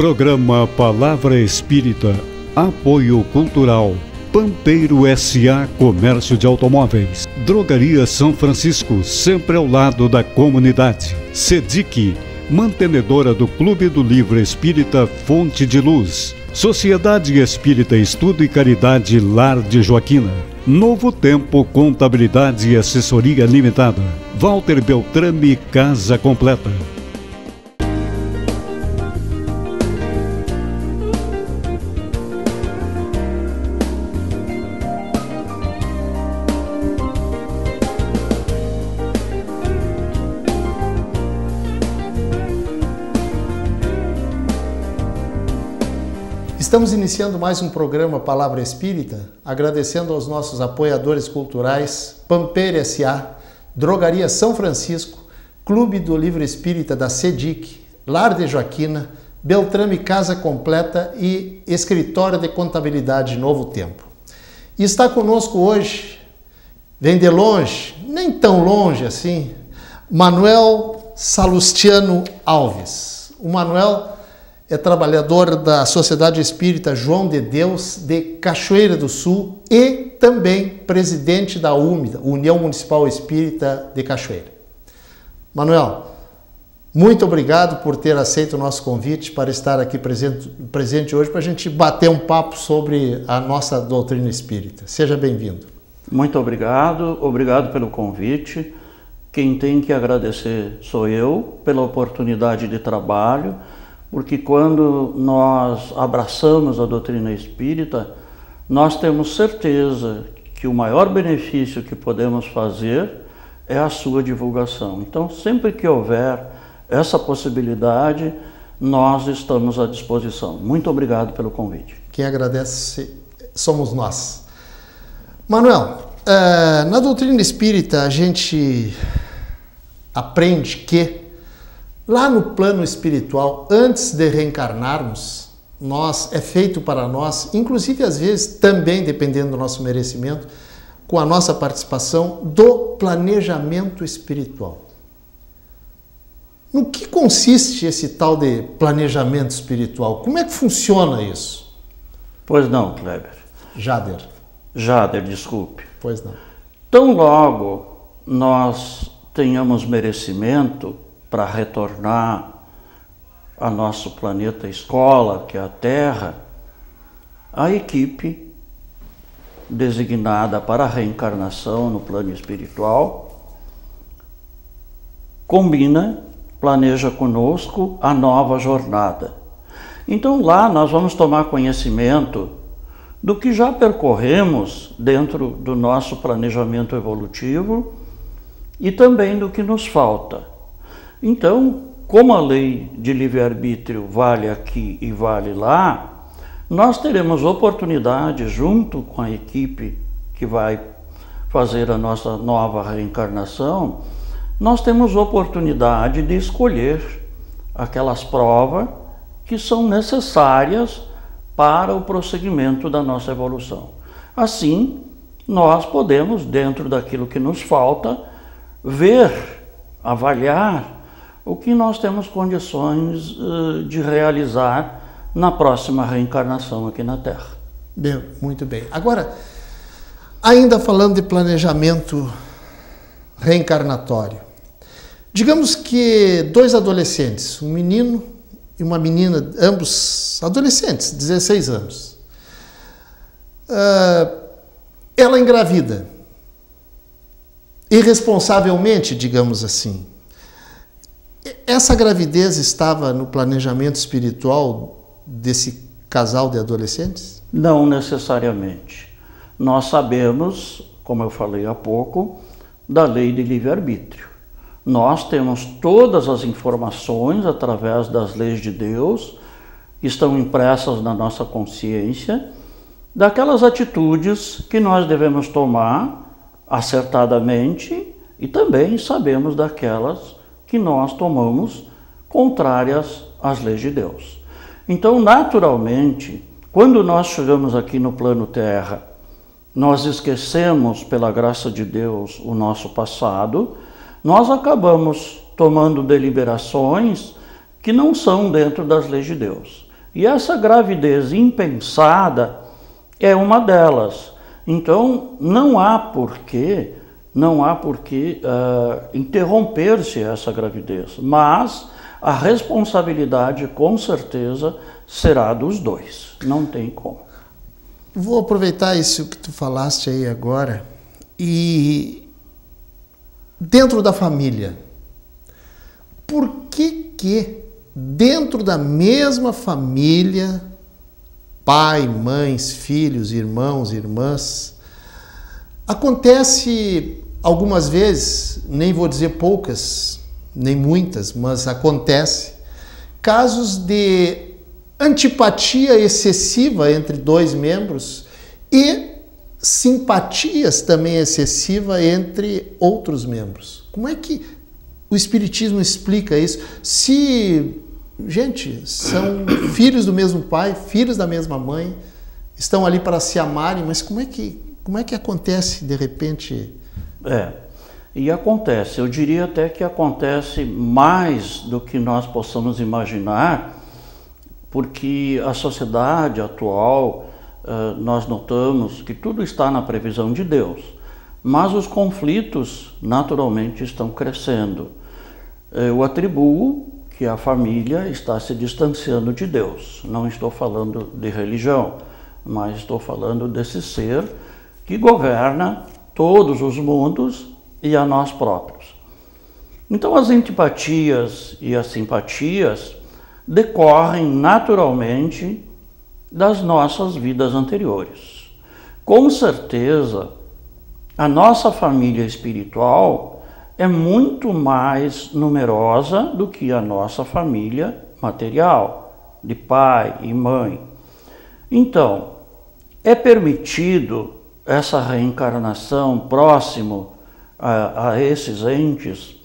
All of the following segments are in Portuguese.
Programa Palavra Espírita, apoio cultural, Pampeiro S.A. Comércio de Automóveis, Drogaria São Francisco, sempre ao lado da comunidade, SEDIC, mantenedora do Clube do Livro Espírita Fonte de Luz, Sociedade Espírita Estudo e Caridade Lar de Joaquina, Novo Tempo Contabilidade e Assessoria Limitada, Walter Beltrame Casa Completa. Estamos iniciando mais um programa Palavra Espírita, agradecendo aos nossos apoiadores culturais, Pampeiro S.A., Drogaria São Francisco, Clube do Livro Espírita da SEDIC, Lar de Joaquina, Beltrame Casa Completa e Escritório de Contabilidade Novo Tempo. E está conosco hoje, vem de longe, nem tão longe assim, Manuel Salustiano Alves. O Manuel é trabalhador da Sociedade Espírita João de Deus de Cachoeira do Sul e também presidente da UMIDA, União Municipal Espírita de Cachoeira. Manuel, muito obrigado por ter aceito o nosso convite para estar aqui presente hoje para a gente bater um papo sobre a nossa doutrina espírita. Seja bem-vindo. Muito obrigado pelo convite. Quem tem que agradecer sou eu pela oportunidade de trabalho, porque quando nós abraçamos a doutrina espírita, nós temos certeza que o maior benefício que podemos fazer é a sua divulgação. Então, sempre que houver essa possibilidade, nós estamos à disposição. Muito obrigado pelo convite. Quem agradece somos nós. Manuel, na doutrina espírita a gente aprende que lá no plano espiritual, antes de reencarnarmos, é feito para nós, inclusive às vezes também, dependendo do nosso merecimento, com a nossa participação, do planejamento espiritual. No que consiste esse tal de planejamento espiritual? Como é que funciona isso? Pois não, Kleber. Jader, desculpe. Pois não. Tão logo nós tenhamos merecimento para retornar ao nosso planeta escola, que é a Terra, a equipe designada para a reencarnação no plano espiritual planeja conosco a nova jornada. Então lá nós vamos tomar conhecimento do que já percorremos dentro do nosso planejamento evolutivo e também do que nos falta. Então, como a lei de livre-arbítrio vale aqui e vale lá, nós teremos oportunidade, junto com a equipe que vai fazer a nossa nova reencarnação, nós temos oportunidade de escolher aquelas provas que são necessárias para o prosseguimento da nossa evolução. Assim, nós podemos, dentro daquilo que nos falta, avaliar o que nós temos condições de realizar na próxima reencarnação aqui na Terra. Bem, muito bem. Agora, ainda falando de planejamento reencarnatório, digamos que dois adolescentes, um menino e uma menina, ambos adolescentes, 16 anos, ela engravida, irresponsavelmente, digamos assim. Essa gravidez estava no planejamento espiritual desse casal de adolescentes? Não necessariamente. Nós sabemos, como eu falei há pouco, da lei de livre-arbítrio. Nós temos todas as informações através das leis de Deus, que estão impressas na nossa consciência, daquelas atitudes que nós devemos tomar acertadamente e também sabemos daquelas que nós tomamos contrárias às leis de Deus. Então, naturalmente, quando nós chegamos aqui no plano Terra, nós esquecemos, pela graça de Deus, o nosso passado, nós acabamos tomando deliberações que não são dentro das leis de Deus. E essa gravidez impensada é uma delas. Então, não há por que interromper-se essa gravidez, mas a responsabilidade, com certeza, será dos dois. Não tem como. Vou aproveitar isso que tu falaste aí agora. E dentro da família, por que dentro da mesma família, pai, mães, filhos, irmãos, irmãs, acontece algumas vezes, nem vou dizer poucas, nem muitas, mas acontece, casos de antipatia excessiva entre dois membros e simpatias também excessiva entre outros membros. Como é que o Espiritismo explica isso? Se, gente, são filhos do mesmo pai, filhos da mesma mãe, estão ali para se amarem, mas como é que acontece de repente? E acontece, eu diria até que acontece mais do que nós possamos imaginar, porque a sociedade atual, nós notamos que tudo está na previsão de Deus, mas os conflitos naturalmente estão crescendo. Eu atribuo que a família está se distanciando de Deus. Não estou falando de religião, mas estou falando desse ser que governa todos os mundos e a nós próprios. Então as antipatias e as simpatias decorrem naturalmente das nossas vidas anteriores. Com certeza, a nossa família espiritual é muito mais numerosa do que a nossa família material, de pai e mãe. Então, é permitido essa reencarnação próximo a esses entes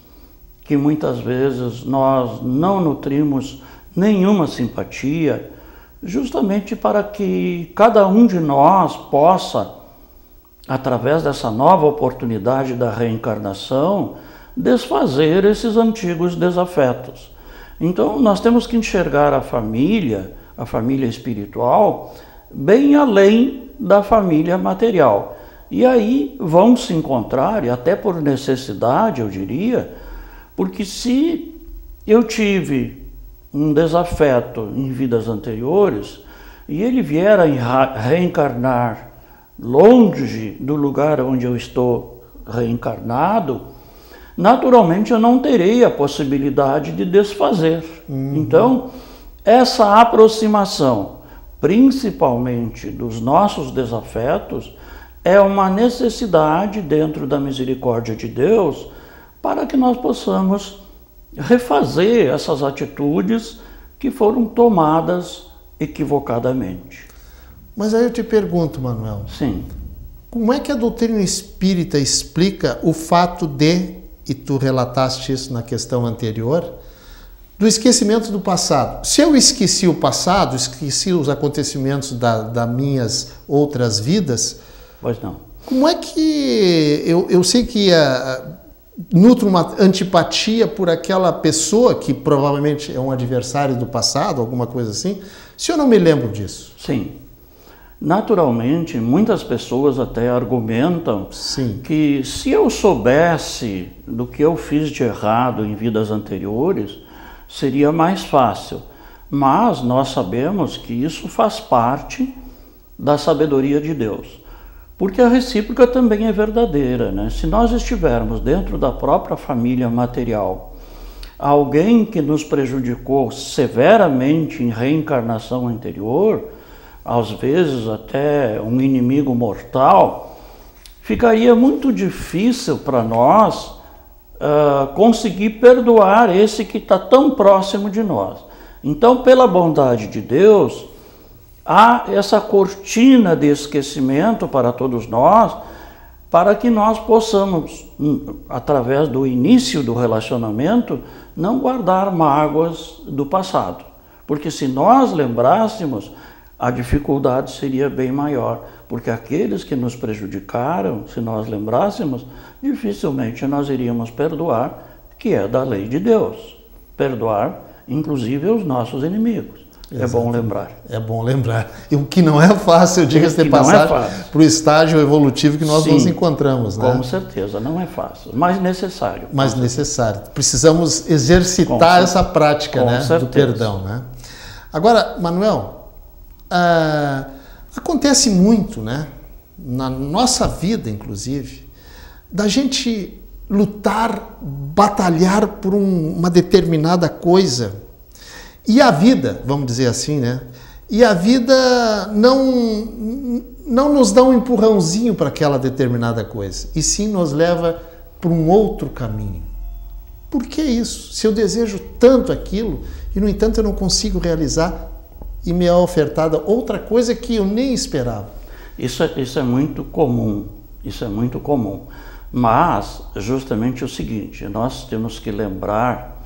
que muitas vezes nós não nutrimos nenhuma simpatia, justamente para que cada um de nós possa, através dessa nova oportunidade da reencarnação, desfazer esses antigos desafetos. Então, nós temos que enxergar a família espiritual, bem além da família material. E aí vão se encontrar, e até por necessidade, eu diria, porque se eu tive um desafeto em vidas anteriores e ele vier a reencarnar longe do lugar onde eu estou reencarnado, naturalmente eu não terei a possibilidade de desfazer. Então, essa aproximação, principalmente dos nossos desafetos, é uma necessidade dentro da misericórdia de Deus para que nós possamos refazer essas atitudes que foram tomadas equivocadamente. Mas aí eu te pergunto, Manuel. Sim. Como é que a doutrina espírita explica o fato de, e tu relataste isso na questão anterior, do esquecimento do passado? Se eu esqueci o passado, esqueci os acontecimentos das minhas outras vidas, pois não. Como é que eu sei que nutro uma antipatia por aquela pessoa que provavelmente é um adversário do passado, alguma coisa assim, se eu não me lembro disso? Sim. Naturalmente, muitas pessoas até argumentam que se eu soubesse do que eu fiz de errado em vidas anteriores, seria mais fácil. Mas nós sabemos que isso faz parte da sabedoria de Deus. Porque a recíproca também é verdadeira, né? Se nós estivermos dentro da própria família material, alguém que nos prejudicou severamente em reencarnação anterior, às vezes até um inimigo mortal, ficaria muito difícil para nós conseguir perdoar esse que está tão próximo de nós. Então, pela bondade de Deus, há essa cortina de esquecimento para todos nós, para que nós possamos, através do início do relacionamento, não guardar mágoas do passado. Porque se nós lembrássemos, a dificuldade seria bem maior. Porque aqueles que nos prejudicaram, se nós lembrássemos, dificilmente nós iríamos perdoar, que é da lei de Deus. Perdoar, inclusive, os nossos inimigos. É bom lembrar. É bom lembrar. E o que não é fácil, diga-se de passagem, para o estágio evolutivo que nós nos encontramos. Né? Com certeza, não é fácil, mas necessário. Mas necessário. Precisamos exercitar essa prática, né, do perdão. Né? Agora, Manuel, acontece muito, né, na nossa vida, inclusive, da gente lutar, batalhar por uma determinada coisa. E a vida, vamos dizer assim, né? E a vida não nos dá um empurrãozinho para aquela determinada coisa, e sim nos leva para um outro caminho. Por que isso? Se eu desejo tanto aquilo e, no entanto, eu não consigo realizar e me é ofertada outra coisa que eu nem esperava. Isso é muito comum, isso é muito comum. Mas, justamente o seguinte, nós temos que lembrar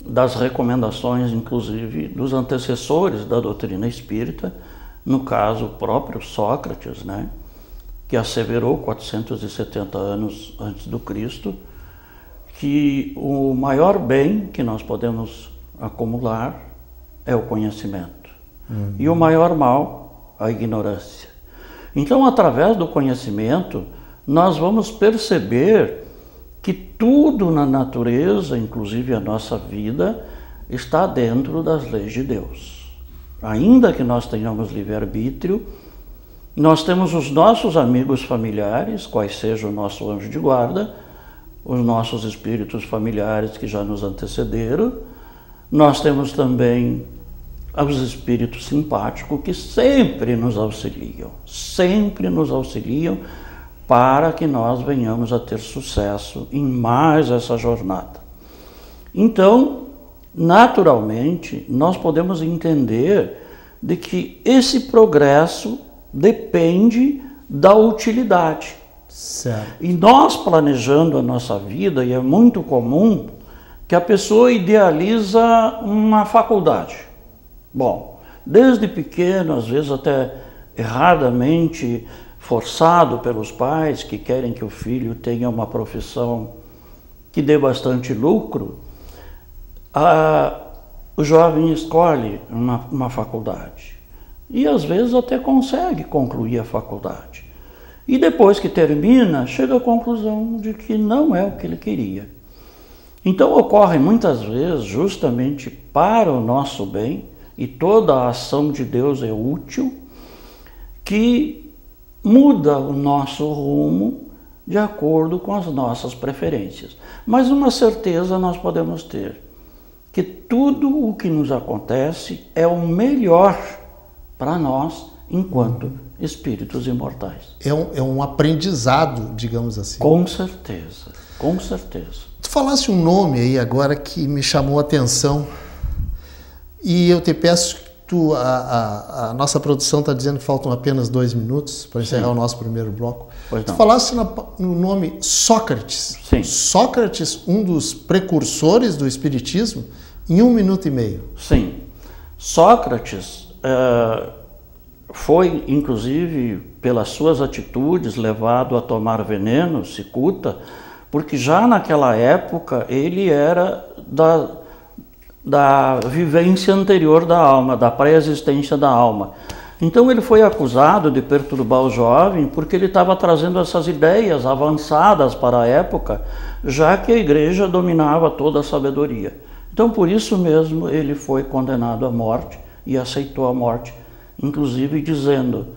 das recomendações, inclusive, dos antecessores da doutrina espírita, no caso, o próprio Sócrates, né, que asseverou 470 anos antes do Cristo, que o maior bem que nós podemos acumular é o conhecimento. E o maior mal, a ignorância. Então, através do conhecimento, nós vamos perceber que tudo na natureza, inclusive a nossa vida, está dentro das leis de Deus. Ainda que nós tenhamos livre-arbítrio, nós temos os nossos amigos familiares, quais seja o nosso anjo de guarda, os nossos espíritos familiares que já nos antecederam, nós temos também os espíritos simpáticos que sempre nos auxiliam para que nós venhamos a ter sucesso em mais essa jornada. Então, naturalmente, nós podemos entender de que esse progresso depende da utilidade. Certo. E nós planejando a nossa vida, e é muito comum que a pessoa idealiza uma faculdade. Bom, desde pequeno, às vezes até erradamente, forçado pelos pais que querem que o filho tenha uma profissão que dê bastante lucro, o jovem escolhe uma faculdade e às vezes até consegue concluir a faculdade. E depois que termina, chega à conclusão de que não é o que ele queria. Então ocorre muitas vezes, justamente para o nosso bem, e toda a ação de Deus é útil, que muda o nosso rumo de acordo com as nossas preferências. Mas uma certeza nós podemos ter, que tudo o que nos acontece é o melhor para nós enquanto espíritos imortais. É um aprendizado, digamos assim. Com certeza, com certeza. Tu falaste um nome aí agora que me chamou a atenção e eu te peço... A nossa produção está dizendo que faltam apenas 2 minutos para encerrar o nosso primeiro bloco. Tu falaste no nome Sócrates. Sim. Sócrates, um dos precursores do Espiritismo, em 1 minuto e meio. Sim. Sócrates foi, inclusive, pelas suas atitudes, levado a tomar veneno, cicuta, porque já naquela época ele era da vivência anterior da alma, da pré-existência da alma. Então ele foi acusado de perturbar o jovem porque ele estava trazendo essas ideias avançadas para a época, já que a igreja dominava toda a sabedoria. Então por isso mesmo ele foi condenado à morte e aceitou a morte, inclusive dizendo: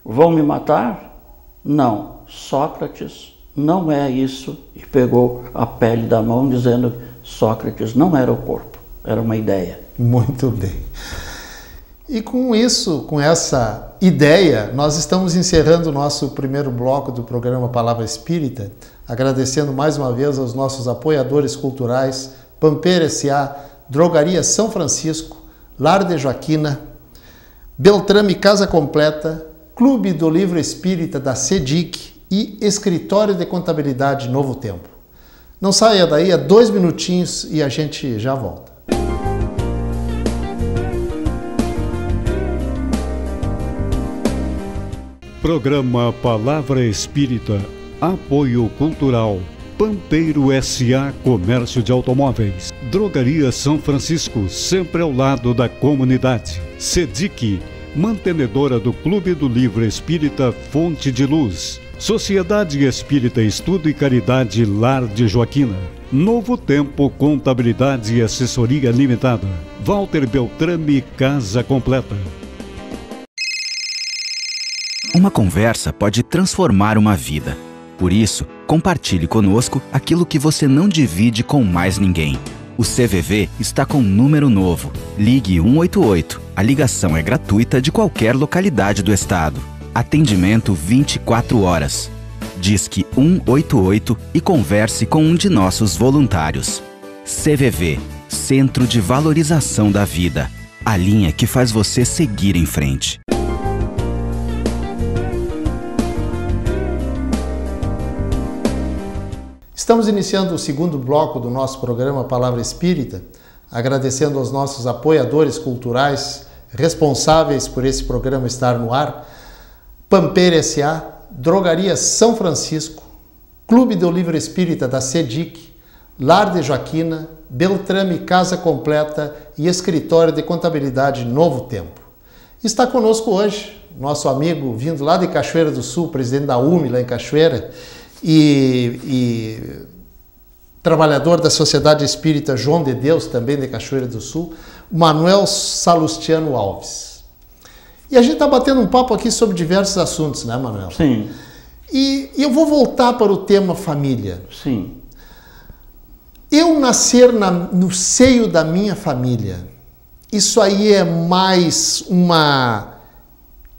vão me matar? Não, Sócrates não é isso. E pegou a pele da mão dizendo que Sócrates não era o corpo. Era uma ideia. Muito bem. E com isso, com essa ideia, nós estamos encerrando o nosso primeiro bloco do programa Palavra Espírita, agradecendo mais uma vez aos nossos apoiadores culturais, Pampeiro S.A., Drogaria São Francisco, Lar de Joaquina, Beltrame Casa Completa, Clube do Livro Espírita da CEDIC e Escritório de Contabilidade Novo Tempo. Não saia daí, 2 minutinhos e a gente já volta. Programa Palavra Espírita, apoio cultural, Pampeiro S.A. Comércio de Automóveis. Drogaria São Francisco, sempre ao lado da comunidade. SEDIC, mantenedora do Clube do Livro Espírita Fonte de Luz. Sociedade Espírita Estudo e Caridade Lar de Joaquina. Novo Tempo Contabilidade e Assessoria Limitada. Walter Beltrame Casa Completa. Uma conversa pode transformar uma vida. Por isso, compartilhe conosco aquilo que você não divide com mais ninguém. O CVV está com um número novo. Ligue 188. A ligação é gratuita de qualquer localidade do estado. Atendimento 24 horas. Disque 188 e converse com um de nossos voluntários. CVV, Centro de Valorização da Vida. A linha que faz você seguir em frente. Estamos iniciando o segundo bloco do nosso programa Palavra Espírita, agradecendo aos nossos apoiadores culturais responsáveis por esse programa estar no ar: Pampeiro S.A., Drogaria São Francisco, Clube do Livro Espírita da SEDIC, Lar de Joaquina, Beltrame Casa Completa e Escritório de Contabilidade Novo Tempo. Está conosco hoje nosso amigo vindo lá de Cachoeira do Sul, presidente da UME lá em Cachoeira, e trabalhador da Sociedade Espírita João de Deus, também de Cachoeira do Sul, Manuel Salustiano Alves. E a gente está batendo um papo aqui sobre diversos assuntos, né, Manuel? Sim. E eu vou voltar para o tema família. Sim. Eu nascer no seio da minha família, isso aí é mais uma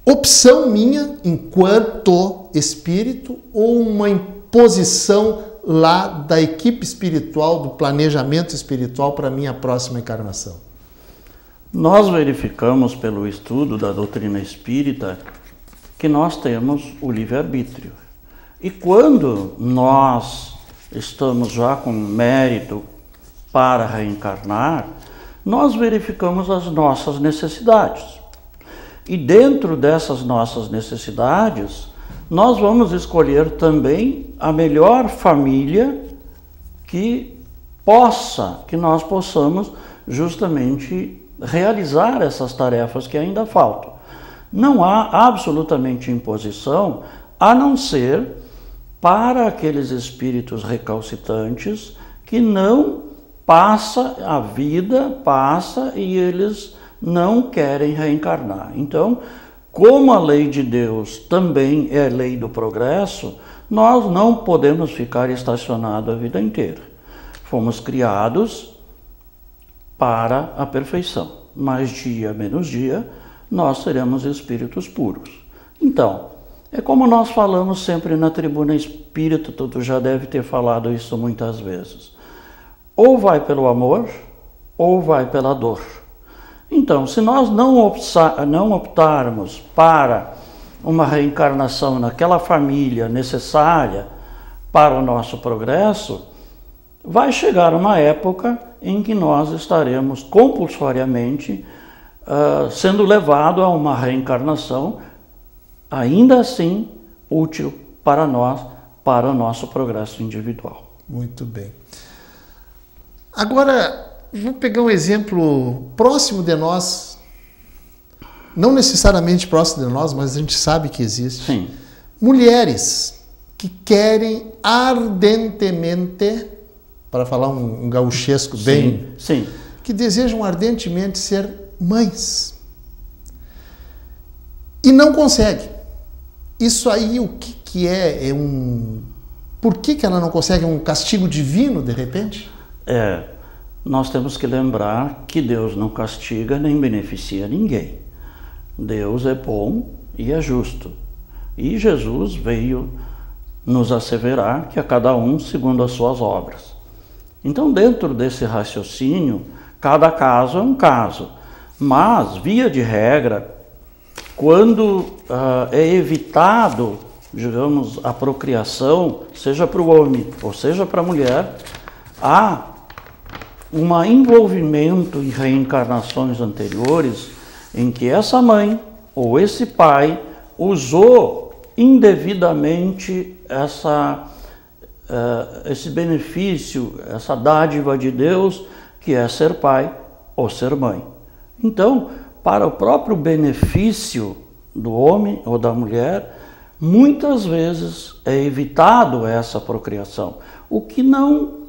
opção minha enquanto espírito ou uma imposição lá da equipe espiritual, do planejamento espiritual para a minha próxima encarnação? Nós verificamos pelo estudo da doutrina espírita que nós temos o livre-arbítrio. E quando nós estamos já com mérito para reencarnar, nós verificamos as nossas necessidades. E dentro dessas nossas necessidades, nós vamos escolher também a melhor família que nós possamos justamente realizar essas tarefas que ainda faltam. Não há absolutamente imposição, a não ser para aqueles espíritos recalcitrantes que não a vida passa e eles não querem reencarnar. Então, como a lei de Deus também é lei do progresso, nós não podemos ficar estacionados a vida inteira. Fomos criados para a perfeição, mas dia menos dia nós seremos espíritos puros. Então, é como nós falamos sempre na Tribuna Espírita, tu já deve ter falado isso muitas vezes. Ou vai pelo amor, ou vai pela dor. Então, se nós não optarmos para uma reencarnação naquela família necessária para o nosso progresso, vai chegar uma época em que nós estaremos compulsoriamente sendo levados a uma reencarnação, ainda assim útil para nós, para o nosso progresso individual. Muito bem. Agora, vou pegar um exemplo próximo de nós, não necessariamente próximo de nós, mas a gente sabe que existe. Sim. Mulheres que querem ardentemente, para falar um gauchesco bem, sim, que desejam ardentemente ser mães e não conseguem. Isso aí, o que é? Por que ela não consegue? É um castigo divino, de repente? Nós temos que lembrar que Deus não castiga nem beneficia ninguém. Deus é bom e é justo. E Jesus veio nos asseverar que a cada um segundo as suas obras. Então, dentro desse raciocínio, cada caso é um caso. Mas, via de regra, quando é evitado, digamos, a procriação, seja para o homem ou seja para a mulher, há um envolvimento em reencarnações anteriores em que essa mãe ou esse pai usou indevidamente esse benefício, essa dádiva de Deus, que é ser pai ou ser mãe. Então, para o próprio benefício do homem ou da mulher, muitas vezes é evitado essa procriação, o que não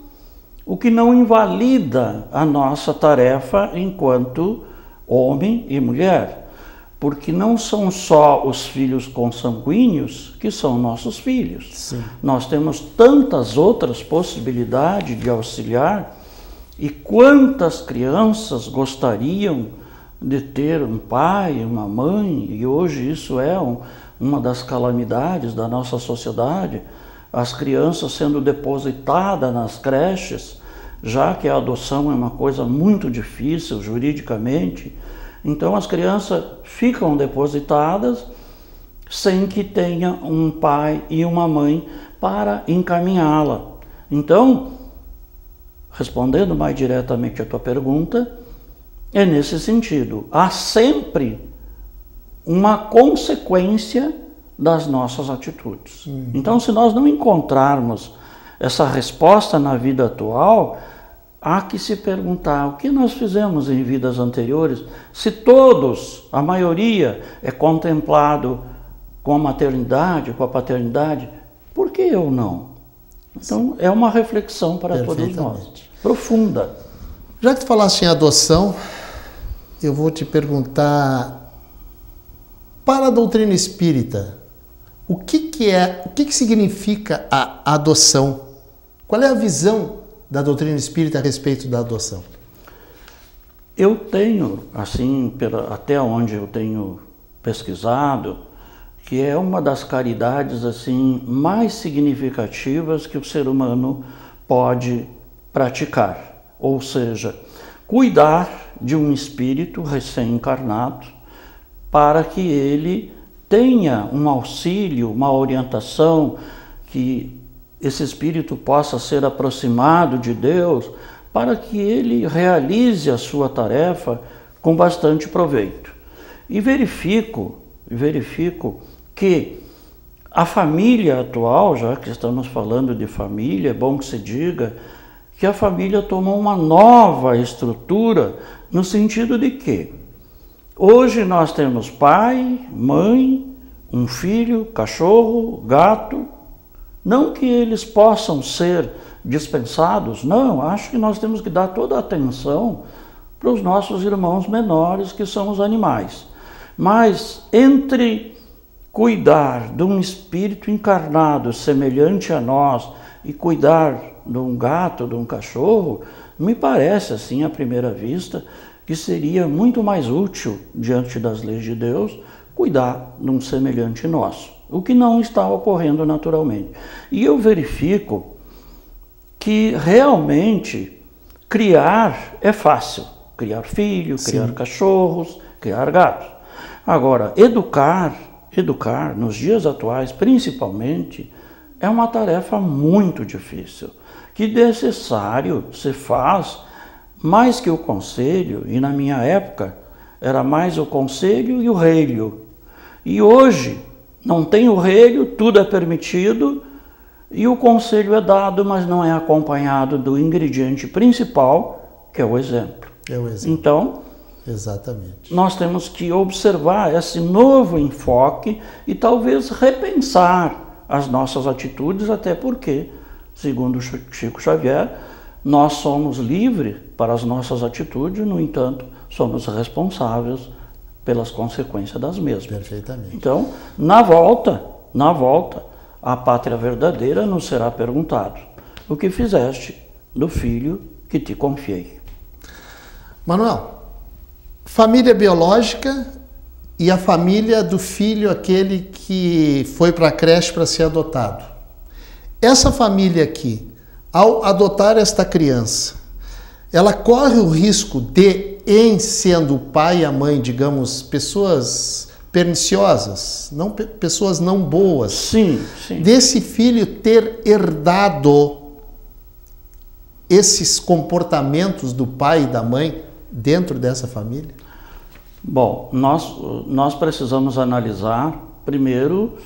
invalida a nossa tarefa enquanto homem e mulher. Porque não são só os filhos consanguíneos que são nossos filhos. Sim. Nós temos tantas outras possibilidades de auxiliar, e quantas crianças gostariam de ter um pai, uma mãe, e hoje isso é uma das calamidades da nossa sociedade, as crianças sendo depositadas nas creches, já que a adoção é uma coisa muito difícil juridicamente. Então as crianças ficam depositadas sem que tenha um pai e uma mãe para encaminhá-la. Então, respondendo mais diretamente a tua pergunta, é nesse sentido. Há sempre uma consequência das nossas atitudes. Então, se nós não encontrarmos essa resposta na vida atual, há que se perguntar o que nós fizemos em vidas anteriores, se todos, a maioria, é contemplado com a maternidade, com a paternidade, por que eu não? Então, é uma reflexão para todos nós, profunda. Já que tu falaste em adoção, eu vou te perguntar, para a doutrina espírita, o que significa a adoção? Qual é a visão da doutrina espírita a respeito da adoção? Eu tenho, assim, até onde eu tenho pesquisado, que é uma das caridades assim mais significativas que o ser humano pode praticar, ou seja, cuidar de um espírito recém-encarnado para que ele tenha um auxílio, uma orientação, que esse espírito possa ser aproximado de Deus, para que ele realize a sua tarefa com bastante proveito. E verifico que a família atual, já que estamos falando de família, é bom que se diga que a família tomou uma nova estrutura, no sentido de que hoje nós temos pai, mãe, um filho, cachorro, gato. Não que eles possam ser dispensados, não, acho que nós temos que dar toda a atenção para os nossos irmãos menores, que são os animais. Mas entre cuidar de um espírito encarnado semelhante a nós e cuidar de um gato, de um cachorro, me parece, assim, à primeira vista, que seria muito mais útil, diante das leis de Deus, cuidar de um semelhante nosso, o que não está ocorrendo naturalmente. E eu verifico que realmente criar é fácil. Criar filhos, criar cachorros, criar gatos. Agora, educar nos dias atuais, principalmente, é uma tarefa muito difícil, que necessário se faz mais que o conselho, e na minha época era mais o conselho e o reio. E hoje não tem o reio, tudo é permitido, e o conselho é dado, mas não é acompanhado do ingrediente principal, que é o exemplo. É o exemplo. Então, exatamente, nós temos que observar esse novo enfoque e talvez repensar as nossas atitudes, até porque, segundo Chico Xavier, nós somos livres para as nossas atitudes, no entanto, somos responsáveis pelas consequências das mesmas. Perfeitamente. Então, na volta, a pátria verdadeira nos será perguntado: o que fizeste do filho que te confiei? Manuel, família biológica e a família do filho, aquele que foi para a creche para ser adotado. Essa família aqui, ao adotar esta criança, ela corre o risco de, em sendo o pai e a mãe, digamos, pessoas perniciosas, não, pessoas não boas, Sim. desse filho ter herdado esses comportamentos do pai e da mãe dentro dessa família? Bom, nós precisamos analisar primeiro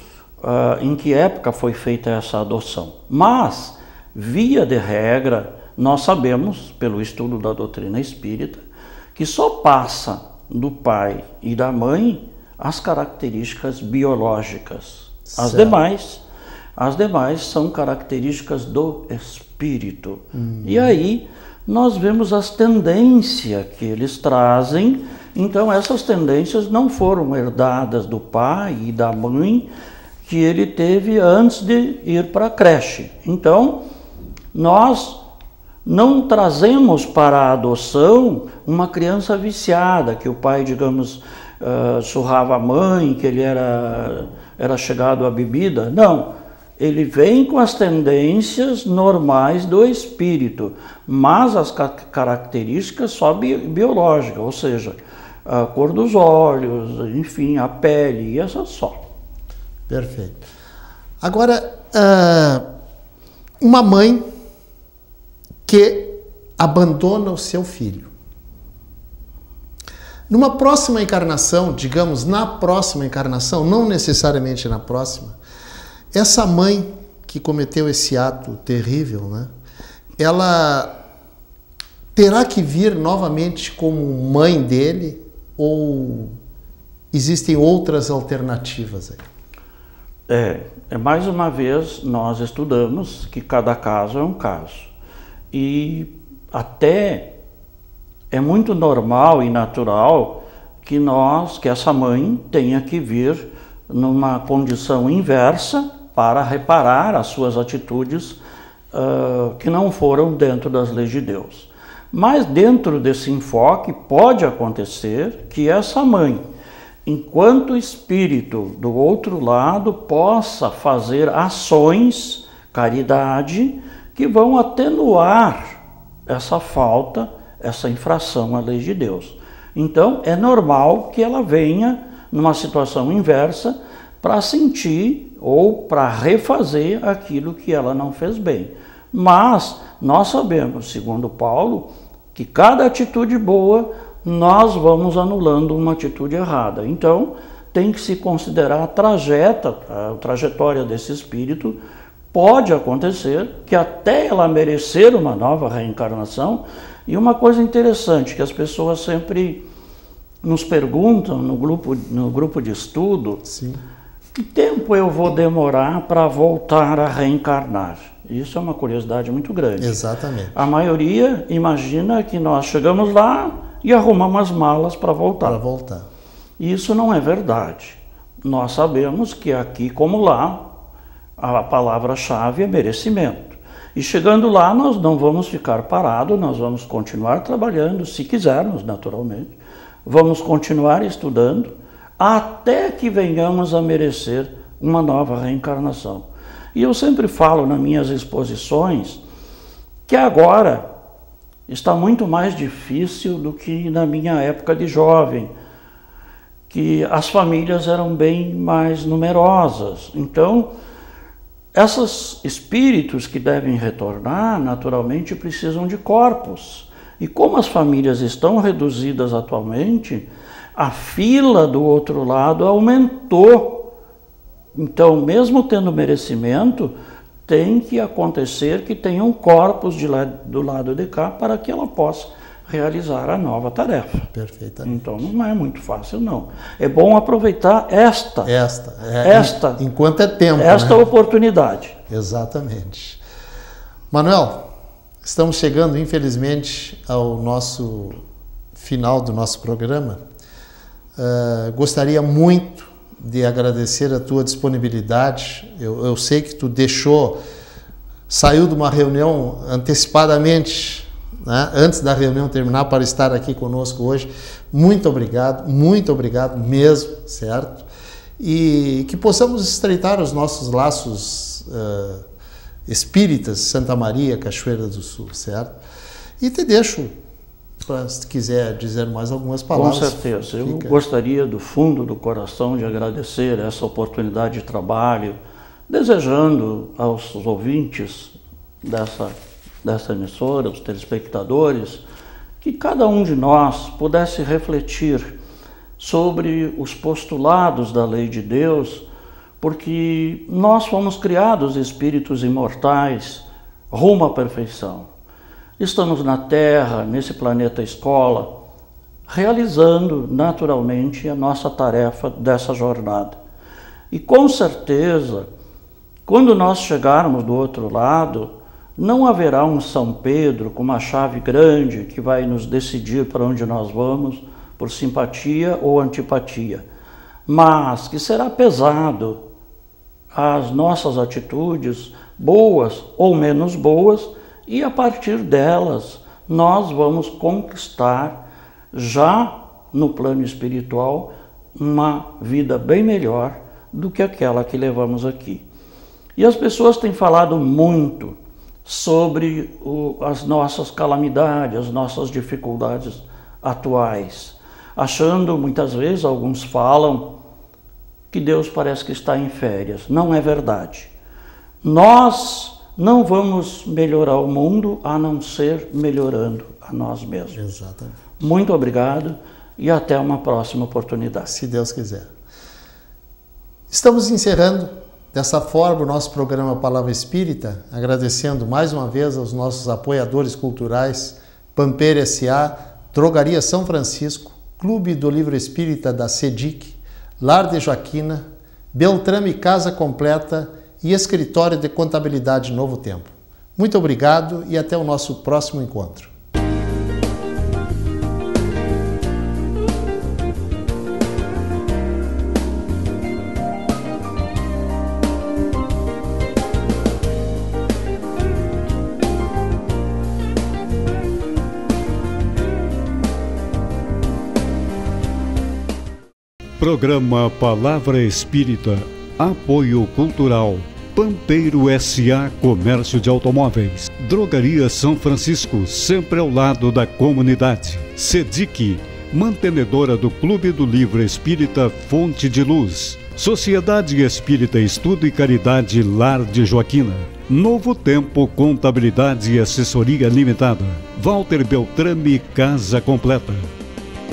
em que época foi feita essa adoção. Mas via de regra, nós sabemos, pelo estudo da doutrina espírita, que só passa do pai e da mãe as características biológicas. As demais são características do espírito. E aí nós vemos as tendências que eles trazem. Então essas tendências não foram herdadas do pai e da mãe que ele teve antes de ir para a creche. Então nós não trazemos para a adoção uma criança viciada, que o pai, digamos, surrava a mãe, que ele era chegado à bebida. Não, ele vem com as tendências normais do espírito, mas as características só biológicas, ou seja, a cor dos olhos, enfim, a pele, e essa só. Perfeito. Agora, uma mãe que abandona o seu filho. Numa próxima encarnação, digamos, na próxima encarnação, não necessariamente na próxima, essa mãe que cometeu esse ato terrível, né, ela terá que vir novamente como mãe dele, ou existem outras alternativas aí? Mais uma vez, nós estudamos que cada caso é um caso. E até é muito normal e natural que essa mãe tenha que vir numa condição inversa para reparar as suas atitudes que não foram dentro das leis de Deus. Mas dentro desse enfoque pode acontecer que essa mãe, enquanto espírito do outro lado, possa fazer ações, caridade, que vão atenuar essa falta, essa infração à lei de Deus. Então é normal que ela venha numa situação inversa para sentir ou para refazer aquilo que ela não fez bem. Mas nós sabemos, segundo Paulo, que cada atitude boa nós vamos anulando uma atitude errada. Então tem que se considerar a trajetória desse espírito. Pode acontecer que até ela merecer uma nova reencarnação. E uma coisa interessante que as pessoas sempre nos perguntam no grupo de estudo: sim, que tempo eu vou demorar para voltar a reencarnar? Isso é uma curiosidade muito grande. Exatamente. A maioria imagina que nós chegamos lá e arrumamos as malas para voltar. Para voltar. Isso não é verdade. Nós sabemos que aqui como lá, a palavra-chave é merecimento. E chegando lá, nós não vamos ficar parados, nós vamos continuar trabalhando, se quisermos, naturalmente. Vamos continuar estudando, até que venhamos a merecer uma nova reencarnação. E eu sempre falo nas minhas exposições que agora está muito mais difícil do que na minha época de jovem, que as famílias eram bem mais numerosas. Então, esses espíritos que devem retornar, naturalmente, precisam de corpos. E como as famílias estão reduzidas atualmente, a fila do outro lado aumentou. Então, mesmo tendo merecimento, tem que acontecer que tenham corpos do lado de cá para que ela possa realizar a nova tarefa. Perfeitamente. Então, não é muito fácil, não. É bom aproveitar enquanto é tempo, esta oportunidade. Exatamente. Manuel, estamos chegando, infelizmente, ao nosso final do nosso programa. Gostaria muito de agradecer a tua disponibilidade. Eu sei que tu saiu de uma reunião antecipadamente, né, antes da reunião terminar, para estar aqui conosco hoje. Muito obrigado mesmo, certo? E que possamos estreitar os nossos laços espíritas, Santa Maria, Cachoeira do Sul, certo? E te deixo, se quiser dizer mais algumas palavras. Com certeza. Eu gostaria do fundo do coração de agradecer essa oportunidade de trabalho, desejando aos ouvintes dessa emissora, os telespectadores, que cada um de nós pudesse refletir sobre os postulados da lei de Deus, porque nós fomos criados espíritos imortais, rumo à perfeição. Estamos na Terra, nesse planeta escola, realizando naturalmente a nossa tarefa dessa jornada. E com certeza, quando nós chegarmos do outro lado, não haverá um São Pedro com uma chave grande que vai nos decidir para onde nós vamos, por simpatia ou antipatia, mas que será pesado as nossas atitudes, boas ou menos boas, e a partir delas nós vamos conquistar, já no plano espiritual, uma vida bem melhor do que aquela que levamos aqui. E as pessoas têm falado muito sobre as nossas calamidades, as nossas dificuldades atuais, achando, muitas vezes, alguns falam que Deus parece que está em férias. Não é verdade. Nós não vamos melhorar o mundo a não ser melhorando a nós mesmos. Exatamente. Muito obrigado e até uma próxima oportunidade. Se Deus quiser. Estamos encerrando dessa forma o nosso programa Palavra Espírita, agradecendo mais uma vez aos nossos apoiadores culturais, Pampeiro S.A., Drogaria São Francisco, Clube do Livro Espírita da SEDIC, Lar de Joaquina, Beltrame Casa Completa e Escritório de Contabilidade Novo Tempo. Muito obrigado e até o nosso próximo encontro. Programa Palavra Espírita, Apoio Cultural, Pampeiro S.A. Comércio de Automóveis, Drogaria São Francisco, sempre ao lado da comunidade, SEDIC, mantenedora do Clube do Livro Espírita Fonte de Luz, Sociedade Espírita Estudo e Caridade Lar de Joaquina, Novo Tempo Contabilidade e Assessoria Limitada, Walter Beltrame Casa Completa.